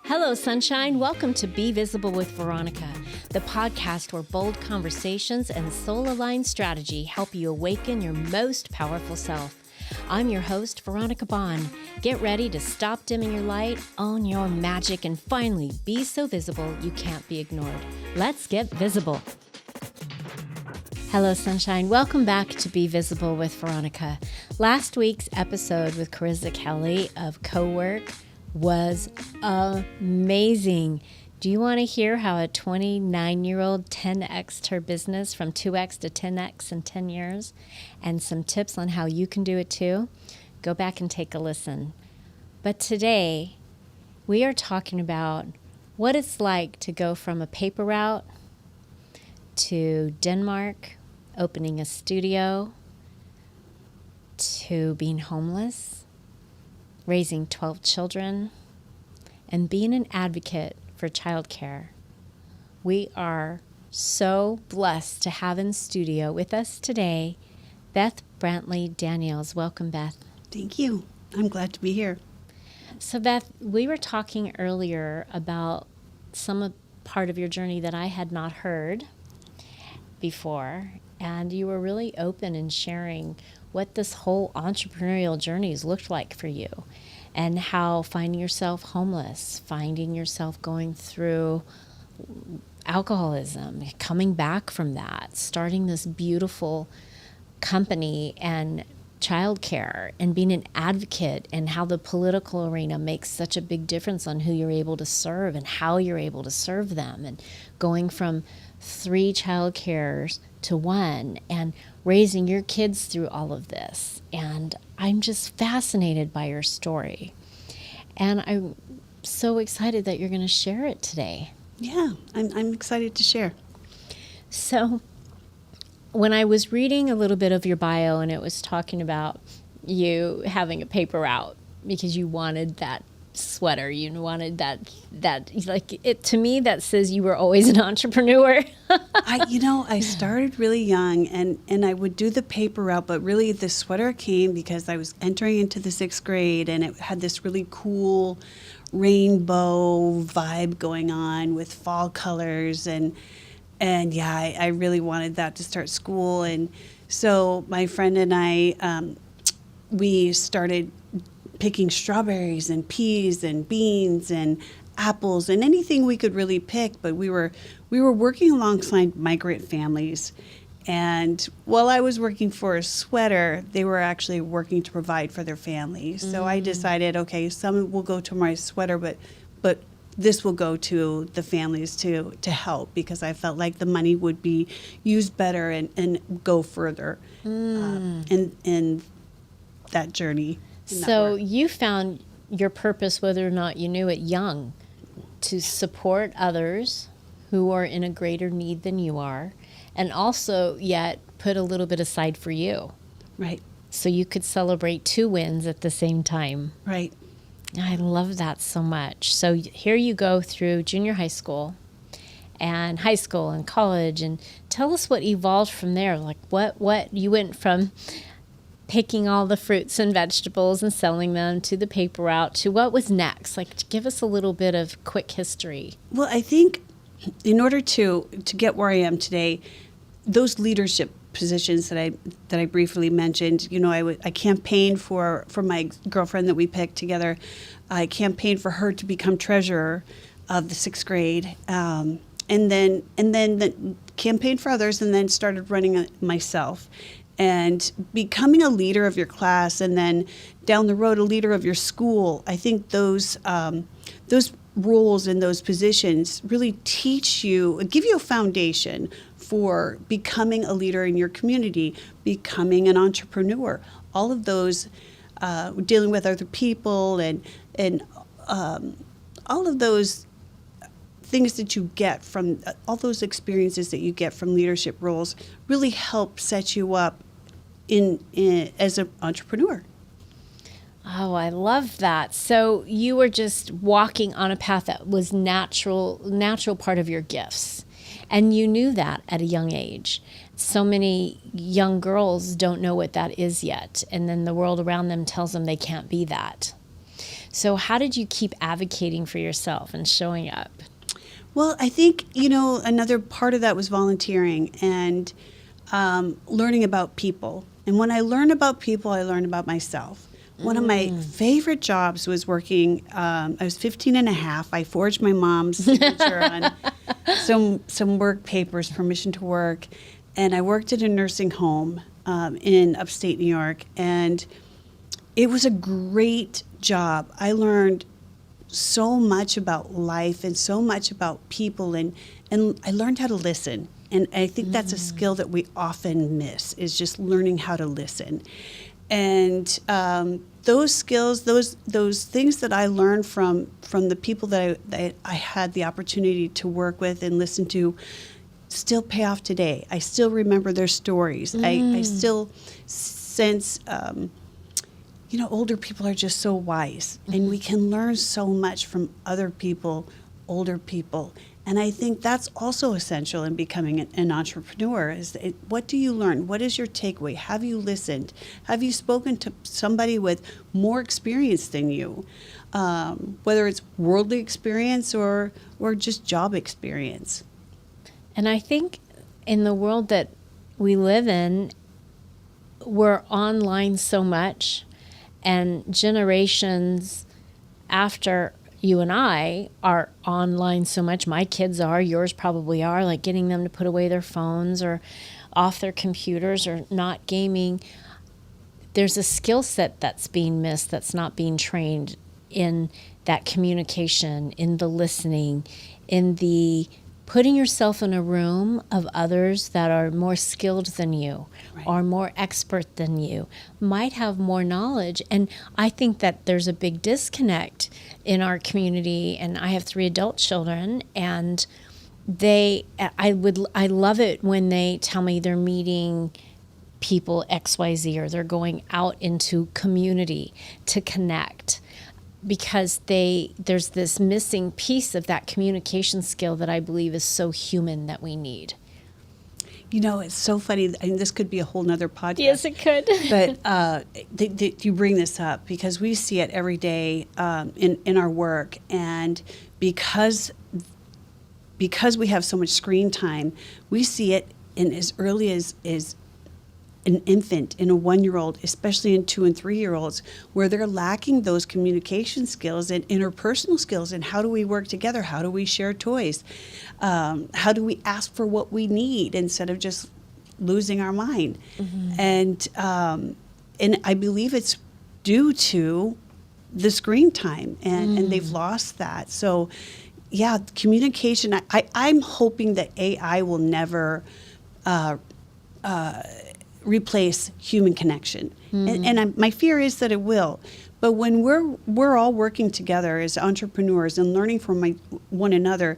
Hello, sunshine. Welcome to Be Visible with Veronica, the podcast where bold conversations and soul-aligned strategy help you awaken your most powerful self. I'm your host, Veronica Bond. Get ready to stop dimming your light, own your magic, and finally be so visible you can't be ignored. Let's get visible. Hello, sunshine. Welcome back to Be Visible with Veronica. Last week's episode with Carissa Kelly of Co-Work was amazing. Do you want to hear how a 29-year-old 10x'd her business from 2x to 10x in 10 years? And some tips on how you can do it too? Go back and take a listen. But today, we are talking about what it's like to go from a paper route to Denmark, opening a studio, to being homeless, raising 12 children, and being an advocate for childcare. We are so blessed to have in studio with us today, Beth Brantley Daniels. Welcome, Beth. Thank you. I'm glad to be here. So, Beth, we were talking earlier about part of your journey that I had not heard before, and you were really open in sharing what this whole entrepreneurial journey has looked like for you, and how finding yourself homeless, finding yourself going through alcoholism, coming back from that, starting this beautiful company and childcare, and being an advocate, and how the political arena makes such a big difference on who you're able to serve and how you're able to serve them, and going from 3 childcares to 1, and raising your kids through all of this. And I'm just fascinated by your story. And I'm so excited that you're going to share it today. Yeah, I'm excited to share. So when I was reading a little bit of your bio, and it was talking about you having a paper route because you wanted that sweater, you wanted that like it, to me that says you were always an entrepreneur. I started really young, and I would do the paper route, but really the sweater came because I was entering into the 6th grade, and it had this really cool rainbow vibe going on with fall colors, and yeah, I really wanted that to start school. And so my friend and I, we started picking strawberries and peas and beans and apples and anything we could really pick. But we were working alongside migrant families. And while I was working for a sweater, they were actually working to provide for their families. So I decided, okay, some will go to my sweater, but this will go to the families to help, because I felt like the money would be used better and go further in that journey. So you found your purpose, whether or not you knew it, young, to support others who are in a greater need than you are, and also yet put a little bit aside for you. Right. So you could celebrate 2 wins at the same time. Right. I love that so much. So here you go through junior high school and high school and college, and tell us what evolved from there. Like what you went from picking all the fruits and vegetables and selling them to the paper route to what was next. Like, give us a little bit of quick history. Well, I think in order to get where I am today, those leadership positions that I briefly mentioned, I campaigned for my girlfriend that we picked together. I campaigned for her to become treasurer of the 6th grade, and then campaigned for others, and then started running myself. And becoming a leader of your class, and then down the road a leader of your school, I think those roles and those positions really give you a foundation for becoming a leader in your community, becoming an entrepreneur. All of those, dealing with other people, and all of those things that you get from all those experiences that you get from leadership roles really help set you up as an entrepreneur. Oh, I love that. So you were just walking on a path that was natural part of your gifts. And you knew that at a young age. So many young girls don't know what that is yet. And then the world around them tells them they can't be that. So how did you keep advocating for yourself and showing up? Well, I think, another part of that was volunteering and learning about people. And when I learn about people, I learn about myself. One of my favorite jobs was working, I was 15 and a half. I forged my mom's signature on some work papers, permission to work. And I worked at a nursing home in upstate New York. And it was a great job. I learned so much about life and so much about people. And I learned how to listen. And I think that's a skill that we often miss, is just learning how to listen. And those skills, those things that I learned from the people that I had the opportunity to work with and listen to, still pay off today. I still remember their stories. I still sense, older people are just so wise, and we can learn so much from other people, older people. And I think that's also essential in becoming an entrepreneur. What do you learn? What is your takeaway? Have you listened? Have you spoken to somebody with more experience than you? Whether it's worldly experience or just job experience. And I think in the world that we live in, we're online so much, and generations after you and I are online so much. My kids are, yours probably are, like getting them to put away their phones or off their computers or not gaming. There's a skill set that's being missed, that's not being trained in that communication, in the listening, in the putting yourself in a room of others that are more skilled than you, right, or more expert than you, might have more knowledge. And I think that there's a big disconnect in our community. And I have 3 adult children, and I love it when they tell me they're meeting people XYZ, or they're going out into community to connect, because there's this missing piece of that communication skill that I believe is so human that we need. It's so funny. I mean, this could be a whole nother podcast. Yes, it could. But you bring this up because we see it every day in our work. And because we have so much screen time, we see it in as early as an infant, in a 1-year-old, especially in 2 and 3-year-olds, where they're lacking those communication skills and interpersonal skills. And how do we work together? How do we share toys? How do we ask for what we need instead of just losing our mind? Mm-hmm. And I believe it's due to the screen time, and they've lost that. So, yeah, communication. I'm hoping that AI will never replace human connection, and my fear is that it will. But when we're all working together as entrepreneurs and learning from one another,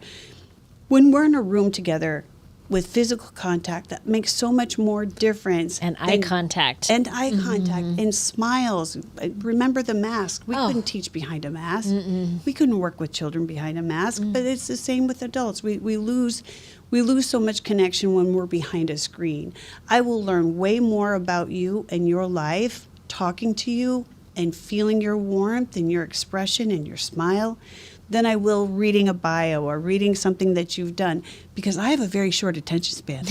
when we're in a room together with physical contact, that makes so much more difference. And eye contact. And eye contact and smiles. Remember the mask. We couldn't teach behind a mask. We couldn't work with children behind a mask. But it's the same with adults. We lose so much connection when we're behind a screen. I will learn way more about you and your life talking to you and feeling your warmth and your expression and your smile than I will reading a bio or reading something that you've done, because I have a very short attention span.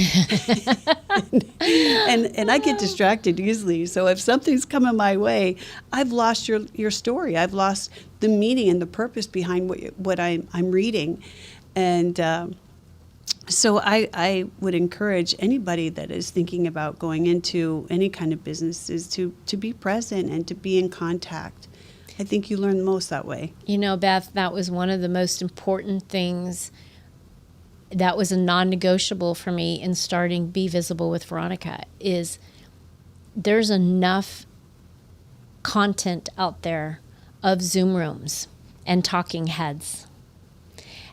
and I get distracted easily. So if something's coming my way, I've lost your story. I've lost the meaning and the purpose behind what I'm reading. And so I would encourage anybody that is thinking about going into any kind of businesses to be present and to be in contact. I think you learn the most that way. Beth, that was one of the most important things. That was a non-negotiable for me in starting Be Visible with Veronica, is there's enough content out there of Zoom rooms and talking heads.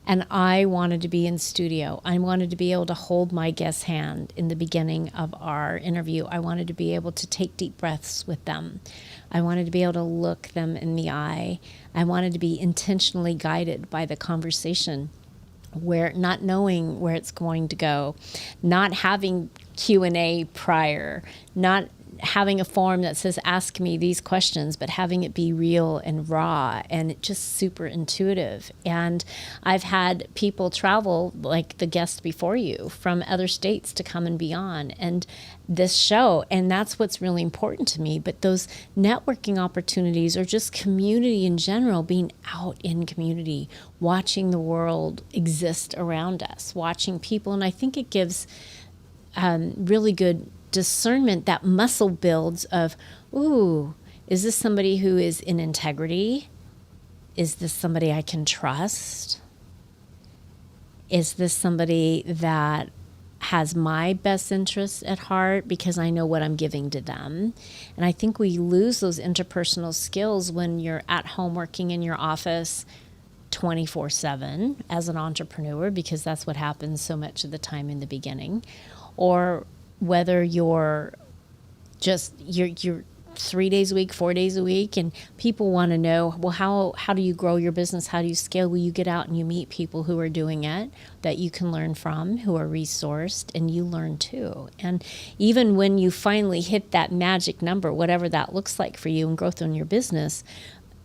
And I wanted to be in studio. I wanted to be able to hold my guest's hand in the beginning of our interview. I wanted to be able to take deep breaths with them. I wanted to be able to look them in the eye. I wanted to be intentionally guided by the conversation, where not knowing where it's going to go, not having Q&A prior, not having a form that says, ask me these questions, but having it be real and raw and just super intuitive. And I've had people travel, like the guest before you, from other states to come and be on and this show. And that's what's really important to me. But those networking opportunities, or just community in general, being out in community, watching the world exist around us, watching people. And I think it gives really good discernment, that muscle builds of, ooh, is this somebody who is in integrity? Is this somebody I can trust? Is this somebody that has my best interests at heart because I know what I'm giving to them? And I think we lose those interpersonal skills when you're at home working in your office 24/7 as an entrepreneur, because that's what happens so much of the time in the beginning. Or whether you're 3 days a week, 4 days a week, and people want to know, well, how do you grow your business? How do you scale? Well, you get out and you meet people who are doing it that you can learn from, who are resourced, and you learn too. And even when you finally hit that magic number, whatever that looks like for you and growth in your business,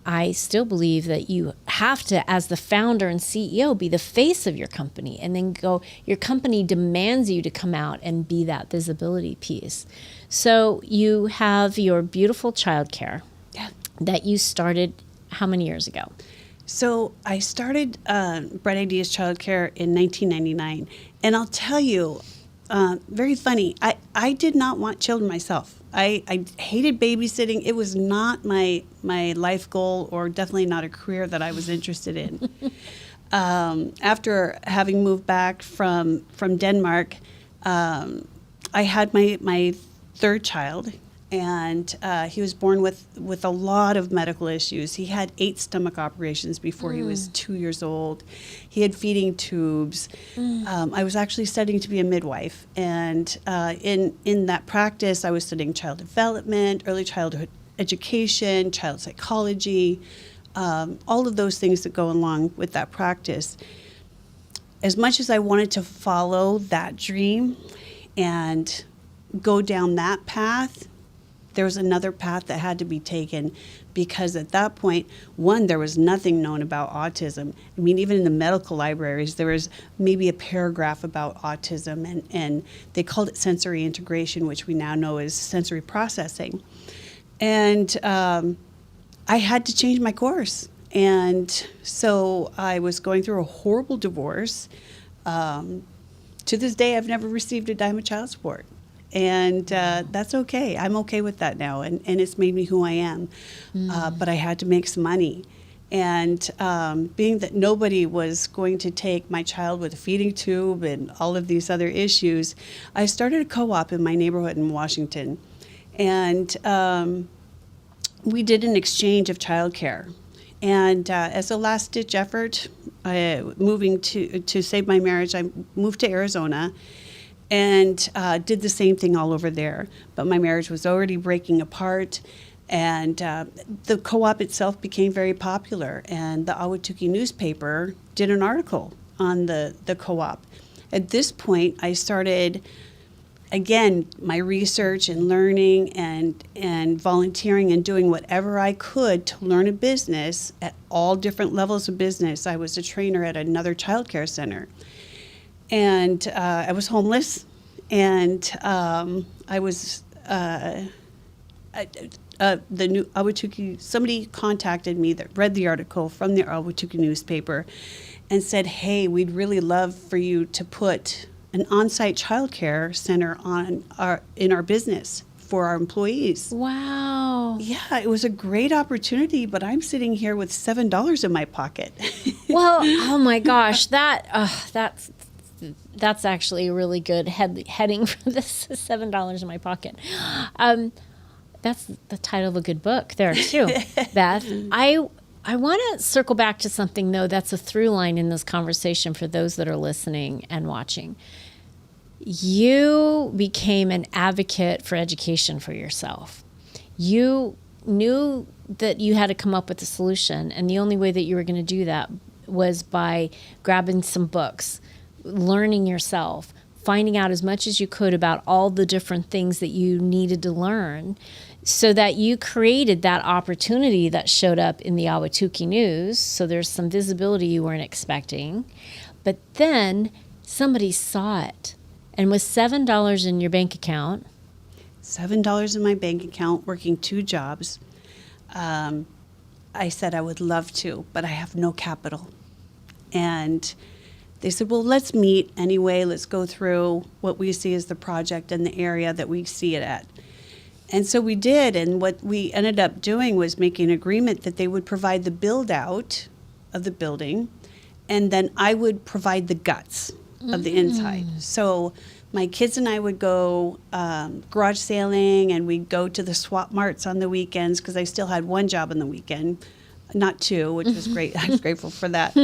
I still believe that you have to, as the founder and CEO, be the face of your company, and then your company demands you to come out and be that visibility piece. So you have your beautiful childcare that you started how many years ago? So I started Bright Ideas Childcare in 1999. And I'll tell you, very funny, I did not want children myself. I hated babysitting. It was not my life goal, or definitely not a career that I was interested in. After having moved back from Denmark, I had my third child, and he was born with a lot of medical issues. He had 8 stomach operations before he was 2 years old. He had feeding tubes. I was actually studying to be a midwife, and in that practice, I was studying child development, early childhood education, child psychology, all of those things that go along with that practice. As much as I wanted to follow that dream and go down that path, there was another path that had to be taken, because at that point, one, there was nothing known about autism. I mean, even in the medical libraries, there was maybe a paragraph about autism, and they called it sensory integration, which we now know is sensory processing. And I had to change my course. And so I was going through a horrible divorce. To this day, I've never received a dime of child support. And that's okay. I'm okay with that now, and it's made me who I am. But I had to make some money. And being that nobody was going to take my child with a feeding tube and all of these other issues, I started a co-op in my neighborhood in Washington. And we did an exchange of childcare. And as a last-ditch effort, moving to save my marriage, I moved to Arizona and did the same thing all over there. But my marriage was already breaking apart, and the co-op itself became very popular, and the Ahwatukee newspaper did an article on the co-op. At this point, I started, again, my research and learning and volunteering and doing whatever I could to learn a business at all different levels of business. I was a trainer at another childcare center. And I was homeless, and I was the new Ahwatukee. Somebody contacted me that read the article from the Ahwatukee newspaper, and said, "Hey, we'd really love for you to put an on-site childcare center in our business for our employees." Wow. Yeah, it was a great opportunity, but I'm sitting here with $7 in my pocket. Well, oh my gosh, that's actually a really good heading for this, $7 in my pocket. That's the title of a good book there too, Beth. I want to circle back to something, though, that's a through line in this conversation for those that are listening and watching. You became an advocate for education for yourself. You knew that you had to come up with a solution, and the only way that you were going to do that was by grabbing some books, learning yourself, finding out as much as you could about all the different things that you needed to learn, so that you created that opportunity that showed up in the Ahwatukee News. So there's some visibility you weren't expecting. But then somebody saw it. And with $7 in your bank account. $7 in my bank account, working 2 jobs. I said I would love to, but I have no capital. And they said, well, let's meet anyway. Let's go through what we see as the project and the area that we see it at. And so we did. And what we ended up doing was making an agreement that they would provide the build out of the building, and then I would provide the guts of the inside. So my kids and I would go garage sailing, and we'd go to the swap marts on the weekends, because I still had 1 job on the weekend, not 2, which was great. I was grateful for that.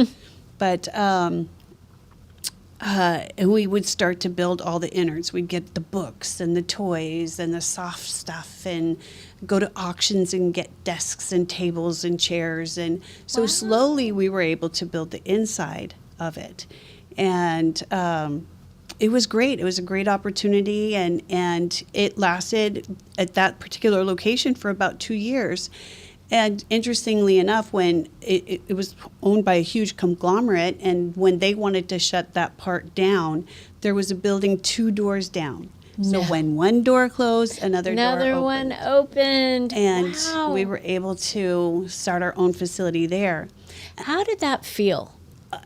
But and we would start to build all the innards. We'd get the books and the toys and the soft stuff, and go to auctions and get desks and tables and chairs. And so slowly we were able to build the inside of it. And it was great. It was a great opportunity, and it lasted at that particular location for about 2 years. And interestingly enough, when it was owned by a huge conglomerate, and when they wanted to shut that part down, there was a building 2 doors down. So when one door closed, another one opened. And wow. we were able to start our own facility there. How did that feel?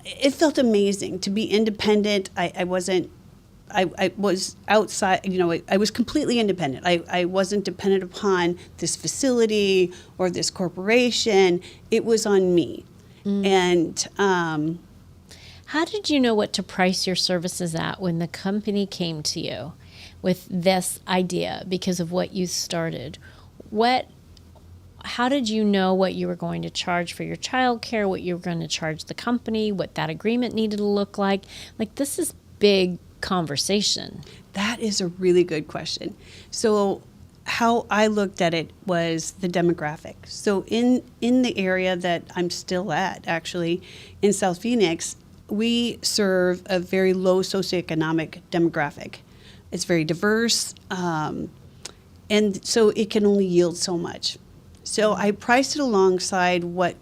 It felt amazing to be independent. I was outside, I was completely independent. I wasn't dependent upon this facility or this corporation. It was on me. And how did you know what to price your services at when the company came to you with this idea because of what you started? How did you know what you were going to charge for your childcare, what you were going to charge the company, what that agreement needed to look like? Like, this is big conversation. That is a really good question. So how I looked at it was the demographic. So in the area that I'm still at, actually, in South Phoenix, we serve a very low socioeconomic demographic. It's very diverse, and so it can only yield so much. So I priced it alongside what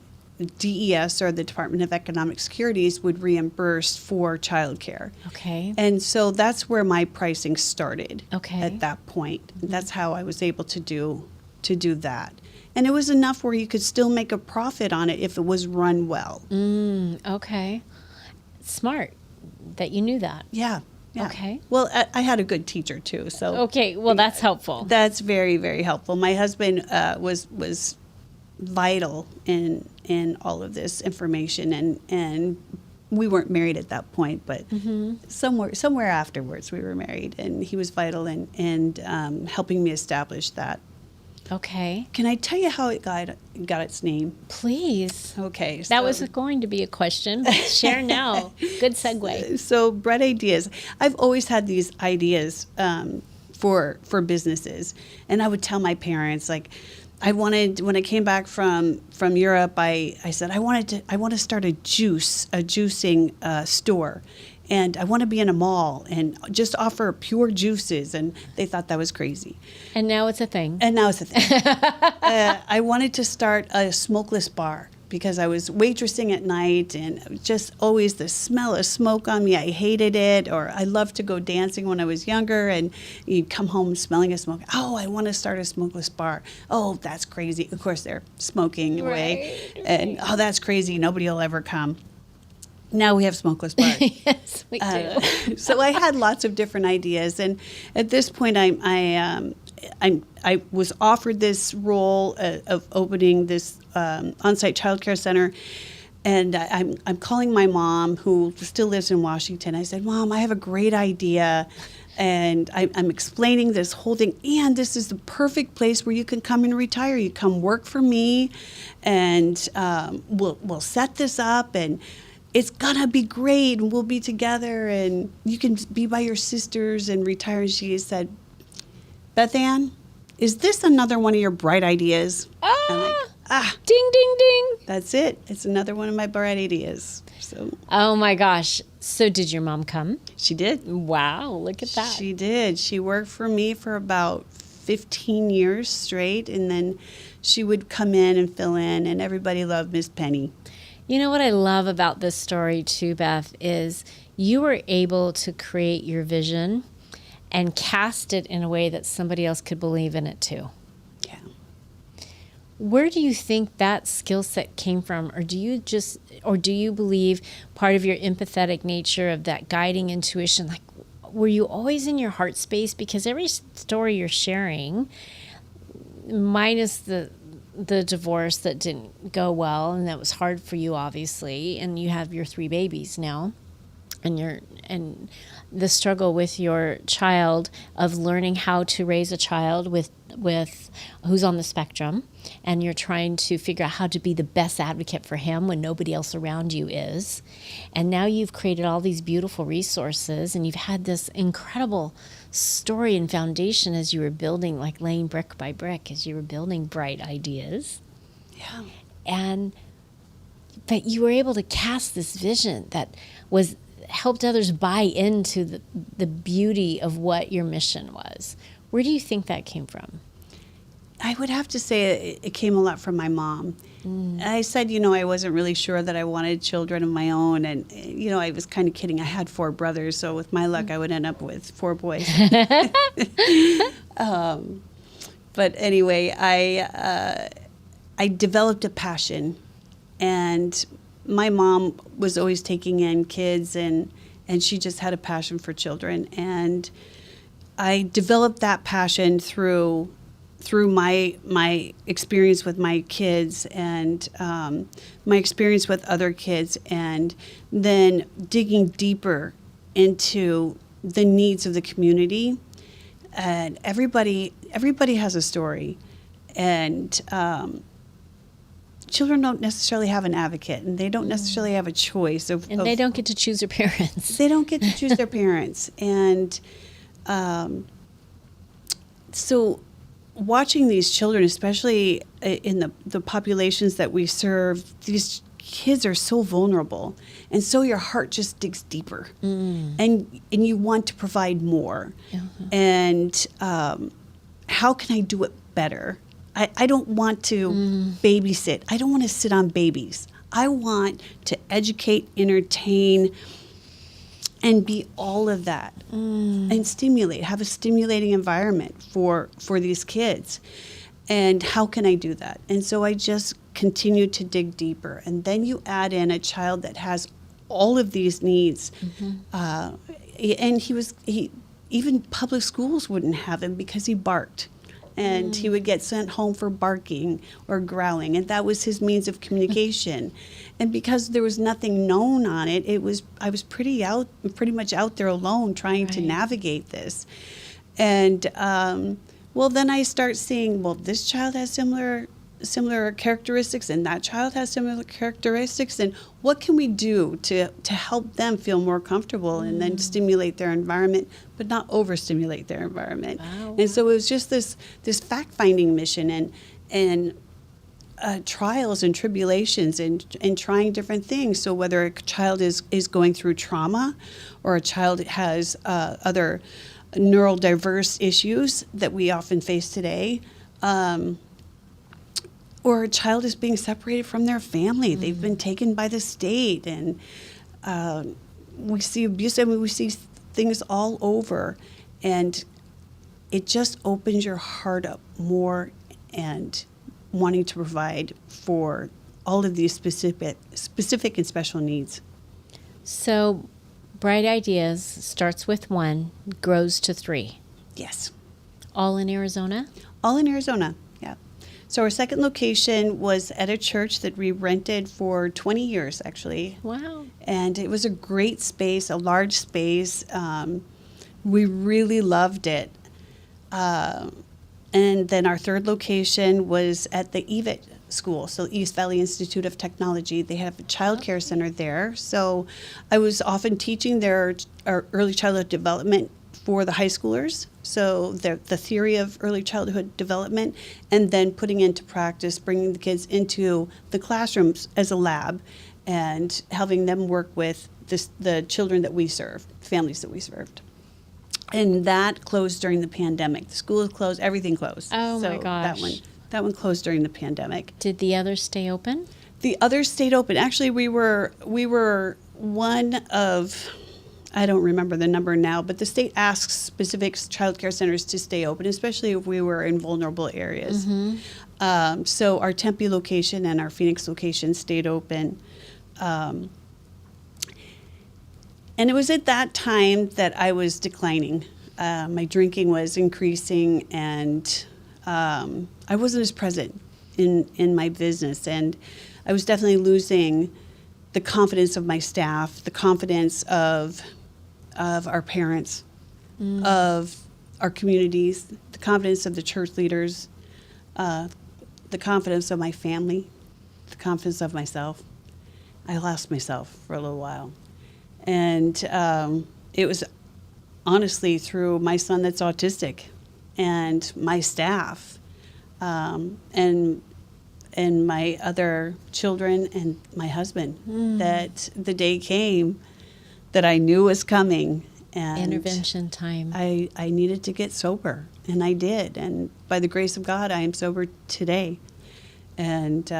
DES, or the Department of Economic Securities, would reimburse for childcare. Okay. And so that's where my pricing started. Okay. At that point. That's how I was able to do that. And it was enough where you could still make a profit on it if it was run well. Okay. Smart that you knew that. Yeah. Okay. Well, I had a good teacher too, so. Okay. Well, that's helpful. That's very, very helpful. My husband was vital in all of this information, and we weren't married at that point, but somewhere afterwards we were married, and he was vital in helping me establish that. Okay. Can I tell you how it got its name? Please. Okay. That was going to be a question, but share now. Good segue. So Bright Ideas. I've always had these ideas for businesses, and I would tell my parents, like, when I came back from Europe, I said I want to start a juicing store, and I want to be in a mall and just offer pure juices, and they thought that was crazy. And now it's a thing. I wanted to start a smokeless bar because I was waitressing at night, and just always the smell of smoke on me. I hated it. Or I loved to go dancing when I was younger, and you'd come home smelling of smoke. Oh, I want to start a smokeless bar. Oh, that's crazy. Of course, they're smoking away. Right. And, oh, that's crazy. Nobody will ever come. Now we have smokeless bars. Yes, we do. So I had lots of different ideas, and at this point, I was offered this role of opening this on-site childcare center, and I'm calling my mom, who still lives in Washington. I said, "Mom, I have a great idea." And I'm explaining this whole thing, and this is the perfect place where you can come and retire. You come work for me, and we'll set this up, and it's gonna be great, and we'll be together, and you can be by your sisters and retire. And she said, "Beth Ann, is this another one of your bright ideas?" I'm like, ding, ding, ding. That's it. It's another one of my bright ideas. So Oh my gosh. So did your mom come? she did. Wow, look at that. She did. She worked for me for about 15 years straight, and then she would come in and fill in, and everybody loved Miss Penny. You know what I love about this story too, Beth, is you were able to create your vision and cast it in a way that somebody else could believe in it too. Yeah. Where do you think that skill set came from? Or do you believe part of your empathetic nature of that guiding intuition, like, were you always in your heart space? Because every story you're sharing, minus the divorce that didn't go well and that was hard for you, obviously, and you have your 3 babies now, and the struggle with your child of learning how to raise a child with who's on the spectrum, and you're trying to figure out how to be the best advocate for him when nobody else around you is. And now you've created all these beautiful resources, and you've had this incredible story and foundation as you were building, like laying brick by brick, as you were building Bright Ideas. Yeah. But you were able to cast this vision that helped others buy into the beauty of what your mission was. Where do you think that came from? I would have to say it came a lot from my mom. I said, I wasn't really sure that I wanted children of my own. And, I was kind of kidding. I had 4 brothers, so with my luck, I would end up with 4 boys. But anyway, I developed a passion. And my mom was always taking in kids, and she just had a passion for children. And I developed that passion through my experience with my kids, and my experience with other kids, and then digging deeper into the needs of the community. And everybody has a story, and children don't necessarily have an advocate, and they don't necessarily have a choice They don't get to choose their parents. They don't get to choose their parents. And so watching these children, especially in the populations that we serve, these kids are so vulnerable, and so your heart just digs deeper, and you want to provide more. And how can I do it better? I don't want to babysit. I don't want to sit on babies. I want to educate, entertain, and be all of that, and have a stimulating environment for these kids. And how can I do that? And so I just continue to dig deeper. And then you add in a child that has all of these needs. And even public schools wouldn't have him because he barked. And he would get sent home for barking or growling, and that was his means of communication. And because there was nothing known on it, I was pretty much out there alone trying to navigate this. And then I start seeing, this child has similar characteristics, and that child has similar characteristics, and what can we do to help them feel more comfortable, and then stimulate their environment, but not overstimulate their environment. Wow. And so it was just this fact-finding mission, and trials and tribulations, and trying different things. So whether a child is going through trauma, or a child has other neurodiverse issues that we often face today, or a child is being separated from their family. They've been taken by the state, and we see abuse. We see things all over, and it just opens your heart up more, and wanting to provide for all of these specific and special needs. So Bright Ideas starts with 1, grows to 3. Yes. All in Arizona? All in Arizona, yeah. So our second location was at a church that we rented for 20 years, actually. Wow. And it was a great space, a large space. We really loved it. And then our third location was at the EVIT school, so East Valley Institute of Technology. They have a child care center there. So I was often teaching their early childhood development for the high schoolers, so the theory of early childhood development, and then putting into practice, bringing the kids into the classrooms as a lab, and having them work with the children that we serve, families that we served. And that closed during the pandemic. The schools closed, everything closed. Oh, my gosh. That one closed during the pandemic. Did the others stay open? The others stayed open. Actually, we were one of, I don't remember the number now, but the state asks specific child care centers to stay open, especially if we were in vulnerable areas. So our Tempe location and our Phoenix location stayed open. And it was at that time that I was declining. My drinking was increasing, and I wasn't as present in my business. And I was definitely losing the confidence of my staff, the confidence of our parents, of our communities, the confidence of the church leaders, the confidence of my family, the confidence of myself. I lost myself for a little while. And it was honestly through my son that's autistic and my staff and my other children and my husband that the day came that I knew was coming. And Intervention time. I needed to get sober, and I did. And by the grace of God, I am sober today. And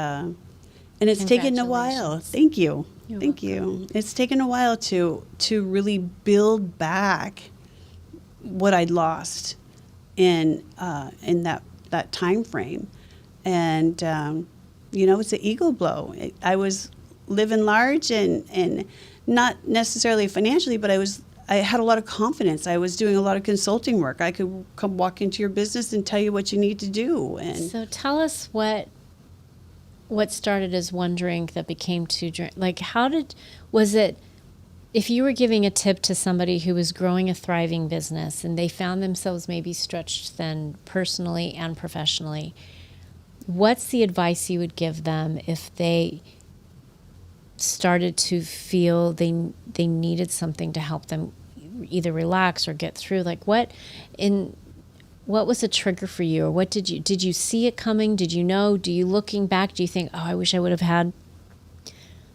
it's taken a while. Thank you. Thank you. It's taken a while to really build back what I'd lost in that time frame. And it's an ego blow. I was living large and not necessarily financially, but I had a lot of confidence. I was doing a lot of consulting work. I could come walk into your business and tell you what you need to do. And so tell us what started as one drink that became two drinks. Like, was it, if you were giving a tip to somebody who was growing a thriving business and they found themselves maybe stretched thin personally and professionally, what's the advice you would give them if they started to feel they needed something to help them either relax or get through? Like, what was a trigger for you, or what did you see it coming? Did you know? Do you, looking back, do you think, oh, I wish I would have had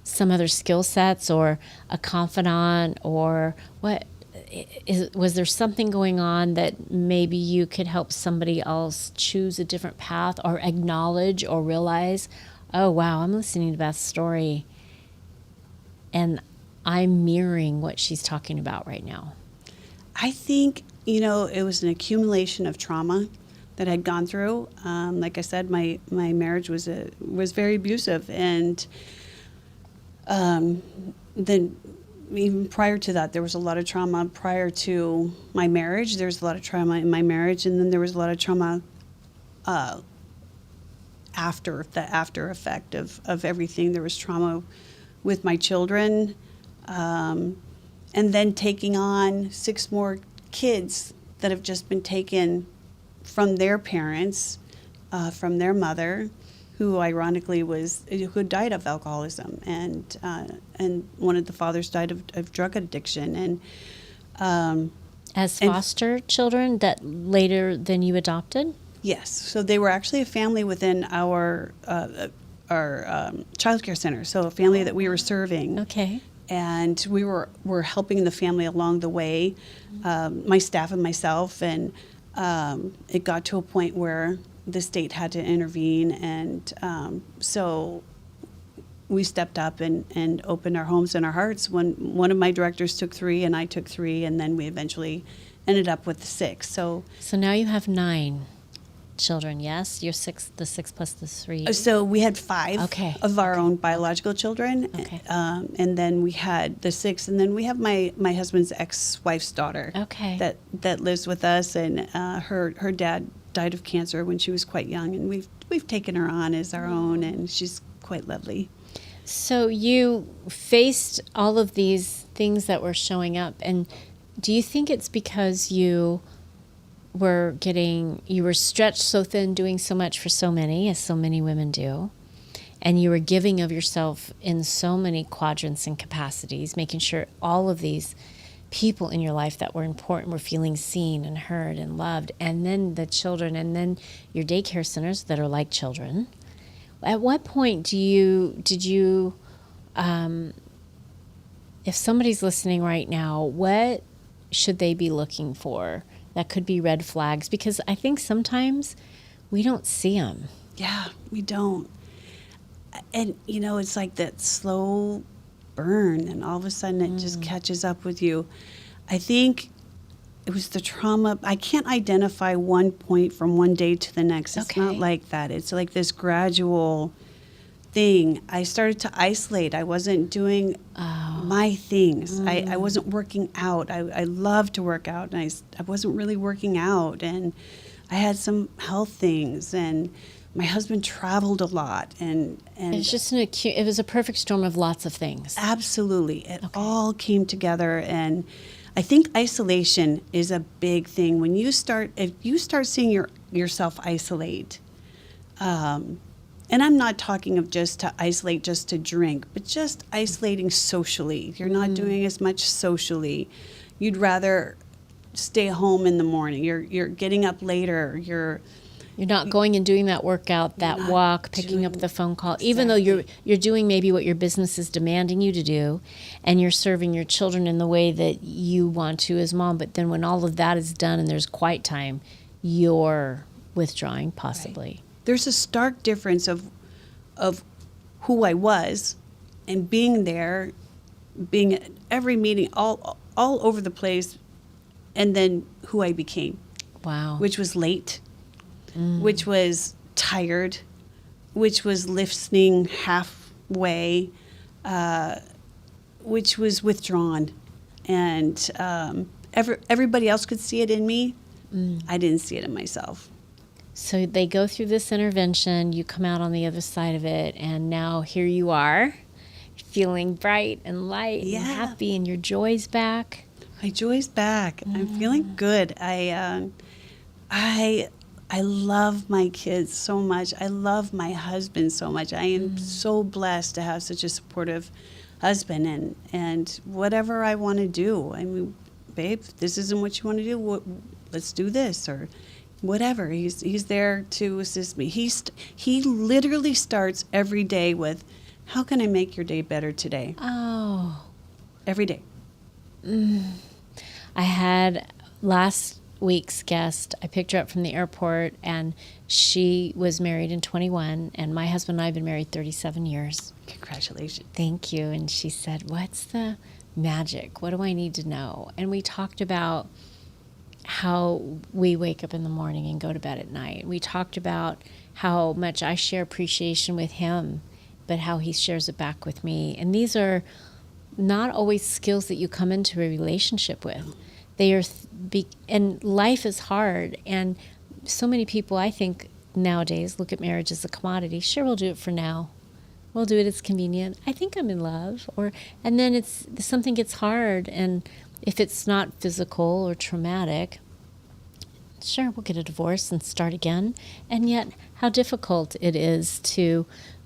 some other skill sets or a confidant, or what? Was there something going on that maybe you could help somebody else choose a different path, or acknowledge or realize, oh, wow, I'm listening to Beth's story and I'm mirroring what she's talking about right now? I think, it was an accumulation of trauma that I'd gone through. Like I said, my marriage was very abusive, and then even prior to that, there was a lot of trauma prior to my marriage. There was a lot of trauma in my marriage, and then there was a lot of trauma after effect of everything. There was trauma with my children, and then taking on 6 more kids that have just been taken from their parents, from their mother, who ironically who died of alcoholism, and one of the fathers died of drug addiction, and as foster children that later then you adopted? Yes, so they were actually a family within our child care center, so a family that we were serving. Okay. And we were helping the family along the way, my staff and myself, and it got to a point where the state had to intervene, and so we stepped up and opened our homes and our hearts. When one of my directors took 3 and I took 3, and then we eventually ended up with 6. So now you have 9 children, yes? You're 6, the 6 plus the 3. So we had 5 of our own biological children, and then we had the 6, and then we have my husband's ex-wife's daughter that lives with us, and her dad died of cancer when she was quite young, and we've taken her on as our own, and she's quite lovely. So you faced all of these things that were showing up, and do you think it's because you were stretched so thin, doing so much for so many, as so many women do, and you were giving of yourself in so many quadrants and capacities, making sure all of these people in your life that were important were feeling seen and heard and loved, and then the children, and then your daycare centers that are like children? At what point did you if somebody's listening right now, what should they be looking for that could be red flags? Because I think sometimes we don't see them. Yeah, we don't. And, it's like that slow burn, and all of a sudden it just catches up with you. I think it was the trauma. I can't identify one point from one day to the next. It's not like that. It's like this gradual thing. I started to isolate. I wasn't doing my things. I wasn't working out. I love to work out, and I wasn't really working out. And I had some health things, and my husband traveled a lot. And it's just it was a perfect storm of lots of things. Absolutely. It all came together. And I think isolation is a big thing. If you start seeing yourself isolate, and I'm not talking of just to isolate just to drink, but just isolating socially. You're not doing as much socially. You'd rather stay home in the morning. You're getting up later. You're not going and doing that workout, that walk, picking up the phone call, even though you're doing maybe what your business is demanding you to do, and you're serving your children in the way that you want to as mom. But then when all of that is done and there's quiet time, you're withdrawing possibly. Right. There's a stark difference of who I was and being there, being at every meeting, all over the place, and then who I became. Wow. Which was late, which was tired, which was listening halfway, which was withdrawn. And everybody else could see it in me. I didn't see it in myself. So they go through this intervention, you come out on the other side of it, and now here you are, feeling bright and light and happy, and your joy's back. My joy's back. I'm feeling good. I love my kids so much. I love my husband so much. I am so blessed to have such a supportive husband, and whatever I want to do. I mean, babe, this isn't what you want to do. Let's do this, or whatever. He's there to assist me. He literally starts every day with, how can I make your day better today? Oh. Every day. I had last week's guest, I picked her up from the airport, and she was married in 21, and my husband and I have been married 37 years. Congratulations. Thank you. And she said, what's the magic? What do I need to know? And we talked about how we wake up in the morning and go to bed at night. We talked about how much I share appreciation with him, but how he shares it back with me. And these are not always skills that you come into a relationship with. They are, and life is hard. And so many people, I think, nowadays look at marriage as a commodity. Sure, we'll do it for now. We'll do it, it's convenient. I think I'm in love. And then something gets hard, and if it's not physical or traumatic, sure, we'll get a divorce and start again. And yet, how difficult it is to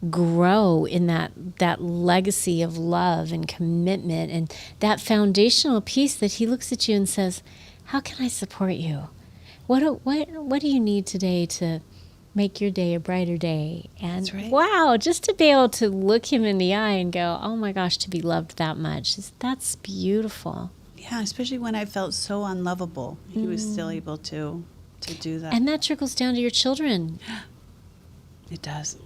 grow in that legacy of love and commitment, and that foundational piece that he looks at you and says, how can I support you? What do you need today to make your day a brighter day? And that's right. Wow, just to be able to look him in the eye and go, oh my gosh, to be loved that much, that's beautiful. Yeah, especially when I felt so unlovable. He was still able to do that. And that trickles down to your children. It does.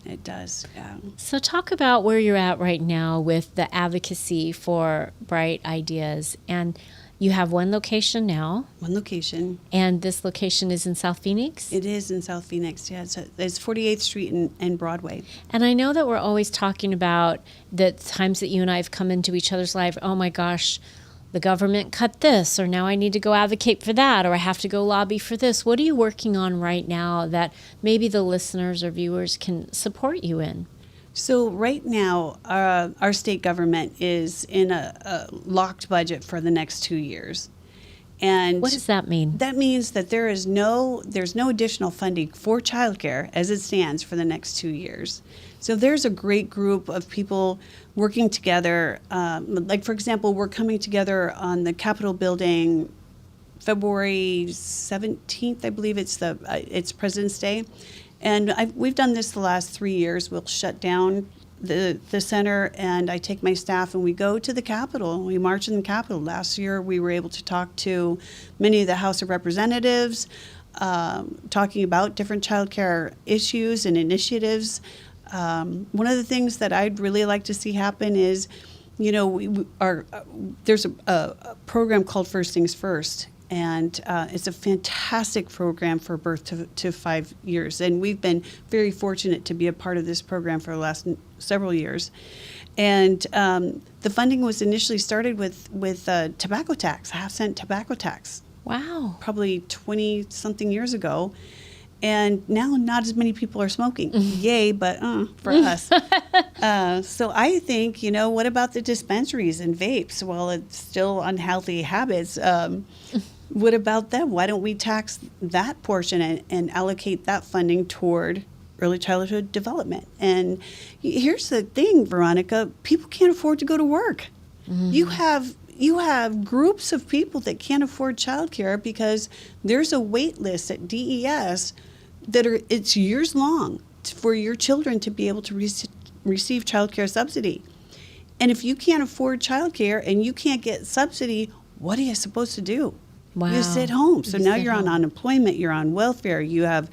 It does, yeah. So talk about where you're at right now with the advocacy for Bright Ideas. And you have one location now. One location. And this location is in South Phoenix? It is in South Phoenix, yeah. It's 48th Street and Broadway. And I know that we're always talking about the times that you and I have come into each other's life. Oh my gosh, the government cut this, or now I need to go advocate for that, or I have to go lobby for this. What are you working on right now that maybe the listeners or viewers can support you in? So right now, our state government is in a locked budget for the next 2 years. And what does that mean? That means that there's no additional funding for childcare as it stands for the next 2 years. So there's a great group of people working together. Like, for example, we're coming together on the Capitol building February 17th, I believe it's President's Day. And we've done this the last 3 years. We'll shut down the center, and I take my staff and we go to the Capitol. We march in the Capitol. Last year, we were able to talk to many of the House of Representatives, talking about different childcare issues and initiatives. One of the things that I'd really like to see happen is, there's a program called First Things First, and it's a fantastic program for birth to 5 years. And we've been very fortunate to be a part of this program for the last several years. And the funding was initially started with tobacco tax, a half-cent tobacco tax. Wow. Probably 20-something years ago. And now not as many people are smoking. Yay, but for us. So I think, what about the dispensaries and vapes? Well, it's still unhealthy habits. What about them? Why don't we tax that portion and allocate that funding toward early childhood development? And here's the thing, Veronica, people can't afford to go to work. Mm-hmm. You have groups of people that can't afford childcare because there's a wait list at DES it's years long for your children to be able to receive childcare subsidy. And if you can't afford childcare and you can't get subsidy, what are you supposed to do? Wow. You sit home. So now you're on unemployment, you're on welfare, you have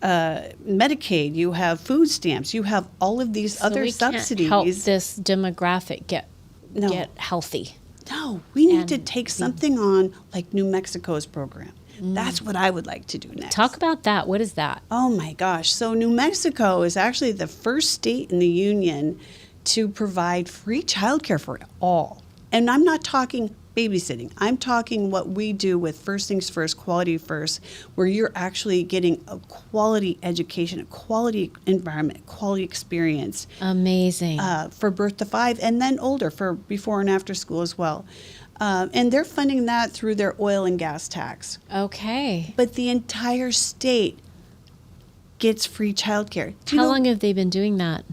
Medicaid, you have food stamps, you have all of these other subsidies. Can't help this demographic get healthy. No, we need to take something on like New Mexico's program. That's what I would like to do next. Talk about that. What is that? Oh my gosh. So New Mexico is actually the first state in the union to provide free childcare for all. And I'm not talking babysitting. I'm talking what we do with First Things First, Quality First, where you're actually getting a quality education, a quality environment, a quality experience. Amazing. For birth to 5 and then older for before and after school as well. And they're funding that through their oil and gas tax. Okay. But the entire state gets free childcare. How long have they been doing that?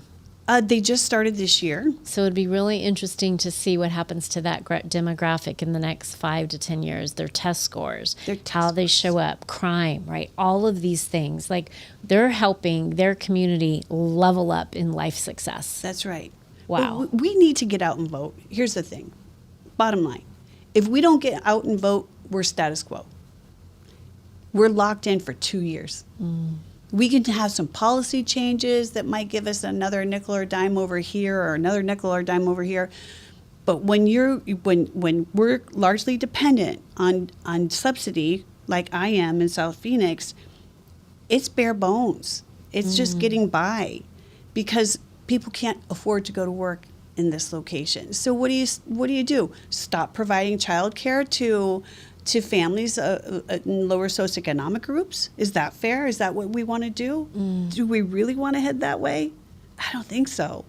They just started this year. So it'd be really interesting to see what happens to that demographic in the next 5 to 10 years. Their test scores, how they show up, crime, right? All of these things. Like they're helping their community level up in life success. That's right. Wow. But we need to get out and vote. Here's the thing. Bottom line. If we don't get out and vote, we're status quo. We're locked in for 2 years. We can have some policy changes that might give us another nickel or dime over here or another nickel or dime over here. But when we're largely dependent on subsidy, like I am in South Phoenix, it's bare bones. It's just getting by because people can't afford to go to work in this location. So what do you do? Stop providing childcare to families in lower socioeconomic groups? Is that fair? Is that what we want to do? Do we really want to head that way? I don't think so.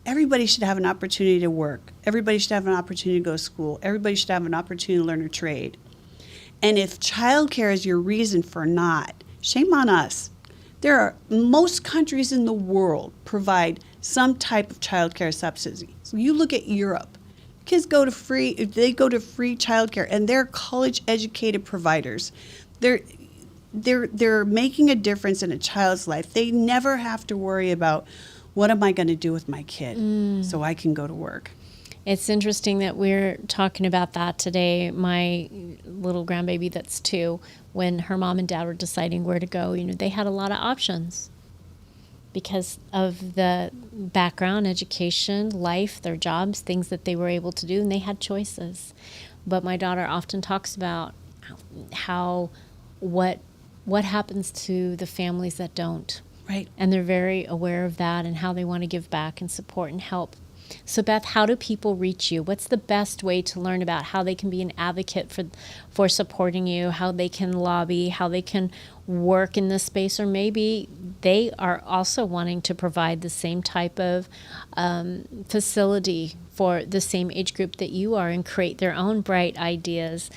Everybody should have an opportunity to work. Everybody should have an opportunity to go to school. Everybody should have an opportunity to learn a trade. And if childcare is your reason for not, shame on us. Most countries in the world provide some type of childcare subsidy. So you look at Europe, kids go to free childcare, and they're college-educated providers. They're making a difference in a child's life. They never have to worry about what am I going to do with my kid so I can go to work. It's interesting that we're talking about that today. My little grandbaby that's 2, when her mom and dad were deciding where to go, they had a lot of options because of the background, education, life, their jobs, things that they were able to do, and they had choices. But my daughter often talks about what happens to the families that don't. Right. And they're very aware of that and how they want to give back and support and help. So Beth, how do people reach you? What's the best way to learn about how they can be an advocate for supporting you, how they can lobby, how they can work in this space, or maybe they are also wanting to provide the same type of facility for the same age group that you are and create their own Bright Ideas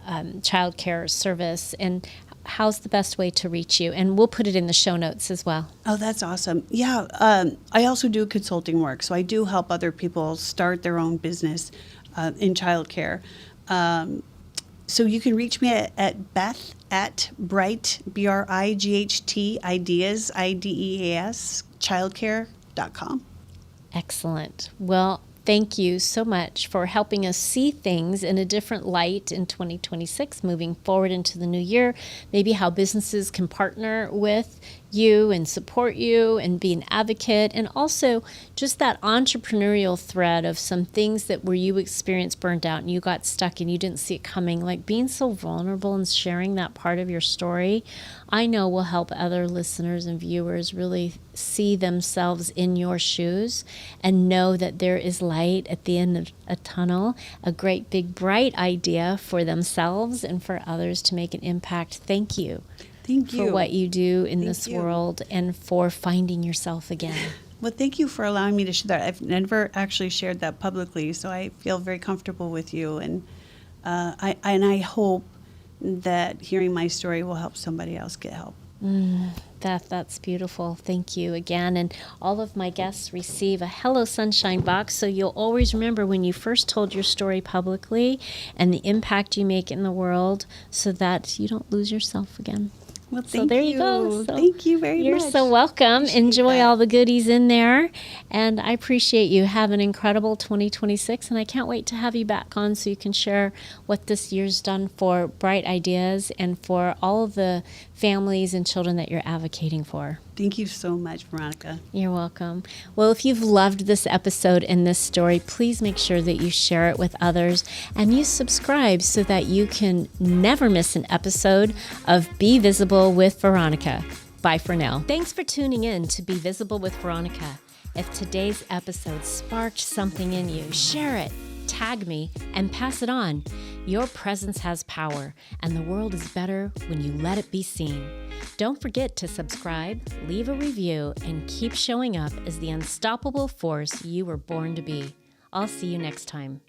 childcare service, and how's the best way to reach you? And we'll put it in the show notes as well. Oh, that's awesome. Yeah, I also do consulting work, so I do help other people start their own business in childcare. So you can reach me at Beth at Bright, BRIGHT, Ideas, IDEAS, childcare.com. unshakable.com. Excellent. Well, thank you so much for helping us see things in a different light in 2026, moving forward into the new year. Maybe how businesses can partner with you and support you and be an advocate, and also just that entrepreneurial thread of some things that where you experienced burned out and you got stuck and you didn't see it coming, like being so vulnerable and sharing that part of your story, I know will help other listeners and viewers really see themselves in your shoes and know that there is light at the end of a tunnel, a great big bright idea for themselves and for others to make an impact. Thank you. Thank you For what you do in this you. world and for finding yourself again. Well, thank you for allowing me to share that. I've never actually shared that publicly, so I feel very comfortable with you. And I hope that hearing my story will help somebody else get help. Beth, that's beautiful. Thank you again. And all of my guests receive a Hello Sunshine box, so you'll always remember when you first told your story publicly and the impact you make in the world so that you don't lose yourself again. Well, So there you go. So thank you very much. You're so welcome. Appreciate Enjoy that. all the goodies in there. And I appreciate you. Have an incredible 2026. And I can't wait to have you back on so you can share what this year's done for Bright Ideas and for all of the families and children that you're advocating for. Thank you so much, Veronica. You're welcome. Well, if you've loved this episode and this story, please make sure that you share it with others and you subscribe so that you can never miss an episode of Be Visible with Veronica. Bye for now. Thanks for tuning in to Be Visible with Veronica. If today's episode sparked something in you, share it, tag me, and pass it on. Your presence has power, and the world is better when you let it be seen. Don't forget to subscribe, leave a review, and keep showing up as the unstoppable force you were born to be. I'll see you next time.